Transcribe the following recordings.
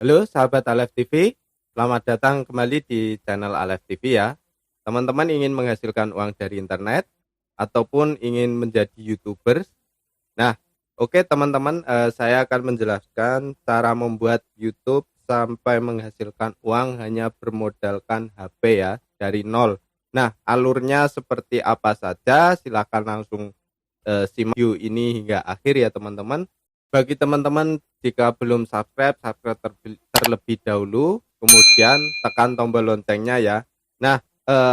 Halo sahabat Alef TV, selamat datang kembali di channel Alef TV ya. Teman-teman ingin menghasilkan uang dari internet ataupun ingin menjadi YouTuber. Nah, oke teman-teman, saya akan menjelaskan cara membuat YouTube sampai menghasilkan uang hanya bermodalkan HP ya, dari nol. Nah, alurnya seperti apa saja? Silakan langsung simak video ini hingga akhir ya teman-teman. Bagi teman-teman jika belum subscribe, subscribe terlebih dahulu, kemudian tekan tombol loncengnya ya. Nah,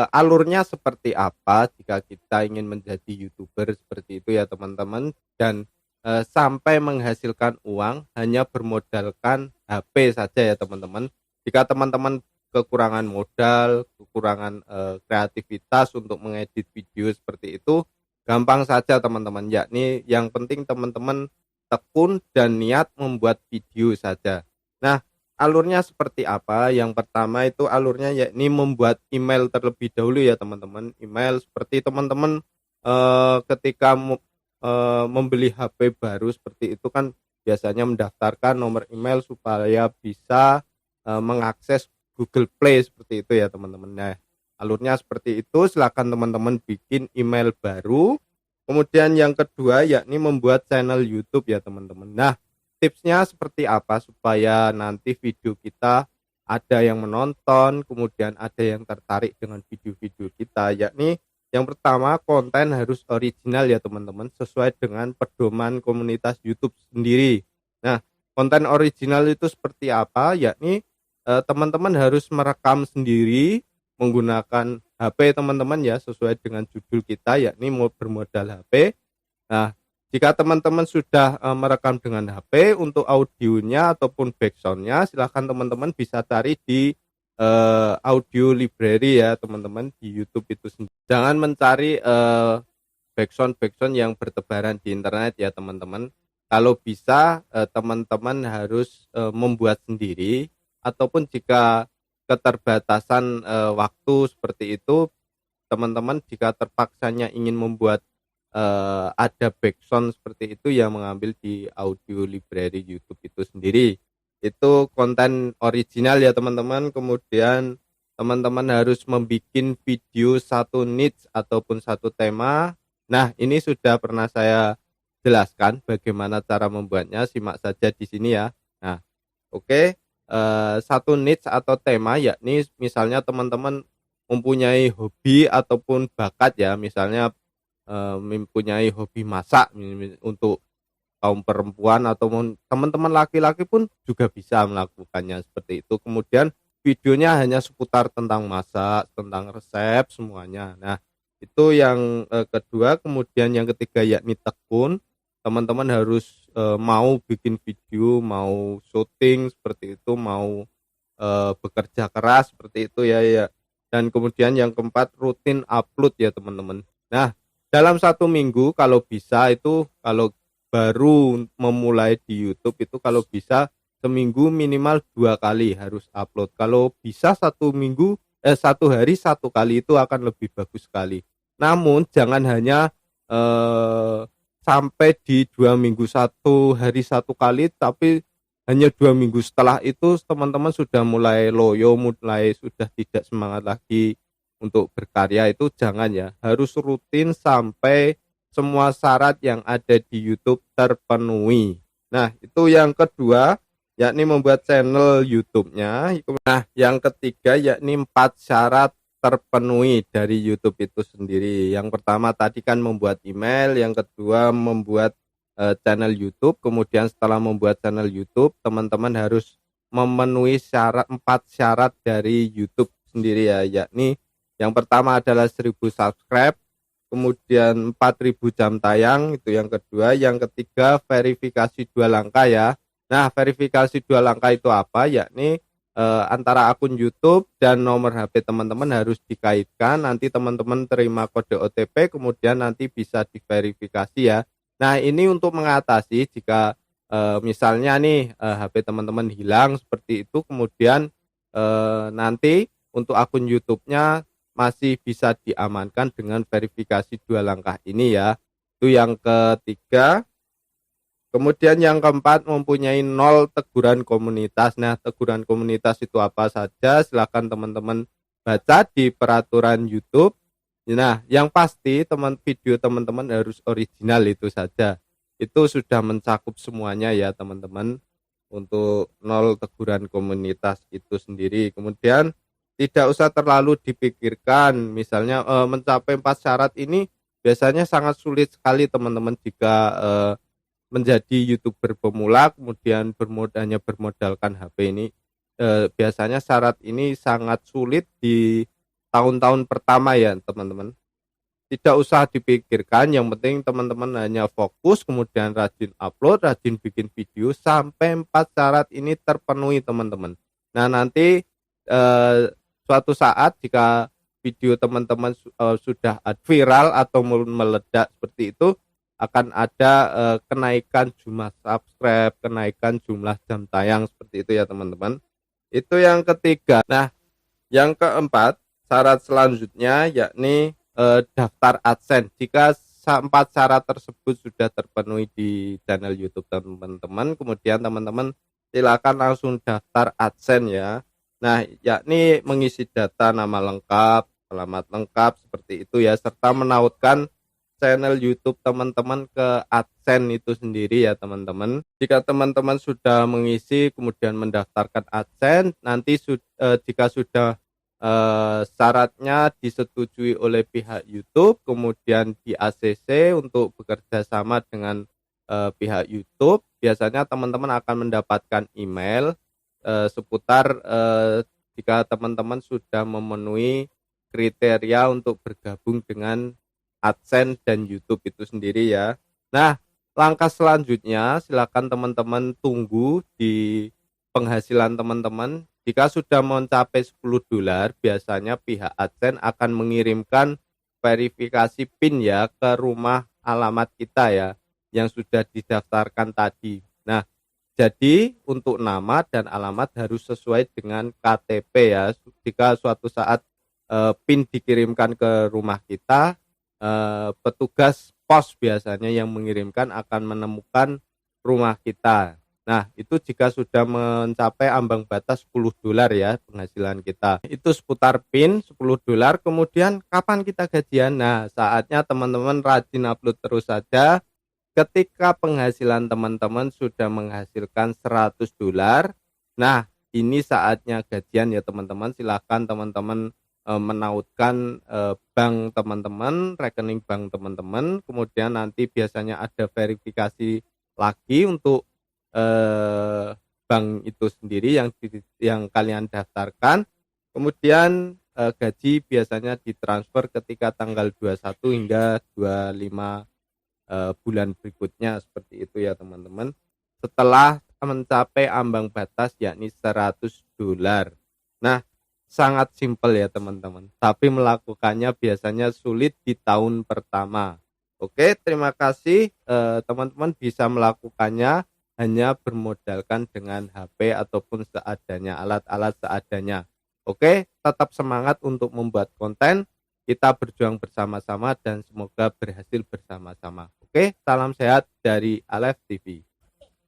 alurnya seperti apa jika kita ingin menjadi YouTuber seperti itu ya teman-teman, dan sampai menghasilkan uang hanya bermodalkan HP saja ya teman-teman. Jika teman-teman kekurangan modal, kekurangan kreativitas untuk mengedit video seperti itu, gampang saja teman-teman, yakni yang penting teman-teman tekun dan niat membuat video saja. Nah, alurnya seperti apa? Yang pertama itu alurnya yakni membuat email terlebih dahulu ya teman-teman. Email seperti teman-teman ketika membeli HP baru seperti itu kan biasanya mendaftarkan nomor email supaya bisa mengakses Google Play seperti itu ya teman-teman. Nah, alurnya seperti itu, silakan teman-teman bikin email baru. Kemudian yang kedua yakni membuat channel YouTube ya teman-teman. Nah, tipsnya seperti apa supaya nanti video kita ada yang menonton, kemudian ada yang tertarik dengan video-video kita, yakni yang pertama konten harus original ya teman-teman, sesuai dengan pedoman komunitas YouTube sendiri. Nah, konten original itu seperti apa? Yakni teman-teman harus merekam sendiri menggunakan HP teman-teman ya, sesuai dengan judul kita yakni bermodal HP. Nah, jika teman-teman sudah merekam dengan HP, untuk audionya ataupun backsoundnya silahkan teman-teman bisa cari di audio library ya teman-teman di YouTube itu sendiri. Jangan mencari backsound yang bertebaran di internet ya teman-teman. Kalau bisa teman-teman harus membuat sendiri, ataupun jika keterbatasan waktu seperti itu, teman-teman jika terpaksanya ingin membuat ada backsound seperti itu yang mengambil di audio library YouTube itu sendiri. Itu konten original ya teman-teman. Kemudian teman-teman harus membuat video satu niche ataupun satu tema. Nah, ini sudah pernah saya jelaskan bagaimana cara membuatnya, simak saja di sini ya. Nah, oke. Satu niche atau tema yakni misalnya teman-teman mempunyai hobi ataupun bakat ya, misalnya mempunyai hobi masak untuk kaum perempuan ataupun teman-teman laki-laki pun juga bisa melakukannya seperti itu. Kemudian videonya hanya seputar tentang masak, tentang resep semuanya. Nah, itu yang kedua. Kemudian yang ketiga yakni tekun. Teman-teman harus mau bikin video, mau syuting seperti itu, mau bekerja keras seperti itu ya ya. Dan kemudian yang keempat rutin upload ya teman-teman. Nah, dalam satu minggu kalau bisa itu, kalau baru memulai di YouTube itu kalau bisa seminggu minimal 2 kali harus upload. Kalau bisa satu hari 1 kali itu akan lebih bagus sekali. Namun jangan hanya sampai di 2 minggu 1 hari 1 kali, tapi hanya 2 minggu setelah itu teman-teman sudah mulai loyo, mulai sudah tidak semangat lagi untuk berkarya. Itu jangan ya, harus rutin sampai semua syarat yang ada di YouTube terpenuhi. Nah, itu yang kedua, yakni membuat channel YouTube-nya. Nah, yang ketiga yakni 4 syarat terpenuhi dari YouTube itu sendiri. Yang pertama tadi kan membuat email, yang kedua membuat channel YouTube. Kemudian setelah membuat channel YouTube, teman-teman harus memenuhi 4 syarat dari YouTube sendiri ya, yakni yang pertama adalah 1.000 subscribe, kemudian 4.000 jam tayang, itu yang kedua. Yang ketiga verifikasi 2 langkah ya. Nah, verifikasi 2 langkah itu apa? Yakni antara akun YouTube dan nomor HP teman-teman harus dikaitkan. Nanti teman-teman terima kode OTP, kemudian nanti bisa diverifikasi ya. Nah, ini untuk mengatasi jika misalnya nih HP teman-teman hilang seperti itu, kemudian nanti untuk akun YouTube-nya masih bisa diamankan dengan verifikasi 2 langkah ini ya. Itu yang ketiga. Kemudian yang keempat, mempunyai 0 teguran komunitas. Nah, teguran komunitas itu apa saja? Silakan teman-teman baca di peraturan YouTube. Nah, yang pasti video teman-teman harus original, itu saja. Itu sudah mencakup semuanya ya teman-teman, untuk 0 teguran komunitas itu sendiri. Kemudian tidak usah terlalu dipikirkan, misalnya mencapai 4 syarat ini biasanya sangat sulit sekali teman-teman jika menjadi YouTuber pemula, kemudian hanya bermodalkan HP ini. Biasanya syarat ini sangat sulit di tahun-tahun pertama ya teman-teman. Tidak usah dipikirkan, yang penting teman-teman hanya fokus, kemudian rajin upload, rajin bikin video sampai 4 syarat ini terpenuhi teman-teman. Nah, nanti suatu saat jika video teman-teman sudah viral atau meledak seperti itu, akan ada kenaikan jumlah subscribe, kenaikan jumlah jam tayang seperti itu ya teman-teman. Itu yang ketiga. Nah, yang keempat, syarat selanjutnya yakni daftar AdSense. Jika 4 syarat tersebut sudah terpenuhi di channel YouTube teman-teman, kemudian teman-teman silakan langsung daftar AdSense ya. Nah, yakni mengisi data nama lengkap, alamat lengkap seperti itu ya, serta menautkan channel YouTube teman-teman ke AdSense itu sendiri ya teman-teman. Jika teman-teman sudah mengisi kemudian mendaftarkan AdSense, nanti jika sudah syaratnya disetujui oleh pihak YouTube, kemudian di ACC untuk bekerja sama dengan pihak YouTube, biasanya teman-teman akan mendapatkan email seputar jika teman-teman sudah memenuhi kriteria untuk bergabung dengan AdSense dan YouTube itu sendiri ya. Nah, langkah selanjutnya silakan teman-teman tunggu di penghasilan teman-teman. Jika sudah mencapai $10, biasanya pihak AdSense akan mengirimkan verifikasi PIN ya ke rumah alamat kita ya, yang sudah didaftarkan tadi. Nah, jadi untuk nama dan alamat harus sesuai dengan KTP ya. Jika suatu saat PIN dikirimkan ke rumah kita, petugas pos biasanya yang mengirimkan akan menemukan rumah kita. Nah, itu jika sudah mencapai ambang batas $10 ya penghasilan kita. Itu seputar PIN $10. Kemudian kapan kita gajian? Nah, saatnya teman-teman rajin upload terus saja. Ketika penghasilan teman-teman sudah menghasilkan $100, nah ini saatnya gajian ya teman-teman. Silahkan teman-teman menautkan bank teman-teman, rekening bank teman-teman, kemudian nanti biasanya ada verifikasi lagi untuk bank itu sendiri yang kalian daftarkan. Kemudian gaji biasanya ditransfer ketika tanggal 21 hingga 25 bulan berikutnya seperti itu ya teman-teman. Setelah mencapai ambang batas yakni $100. Nah, sangat simpel ya teman-teman, tapi melakukannya biasanya sulit di tahun pertama. Oke, terima kasih. Teman-teman bisa melakukannya hanya bermodalkan dengan HP ataupun seadanya, alat-alat seadanya. Oke, tetap semangat untuk membuat konten. Kita berjuang bersama-sama dan semoga berhasil bersama-sama. Oke, salam sehat dari Alef TV.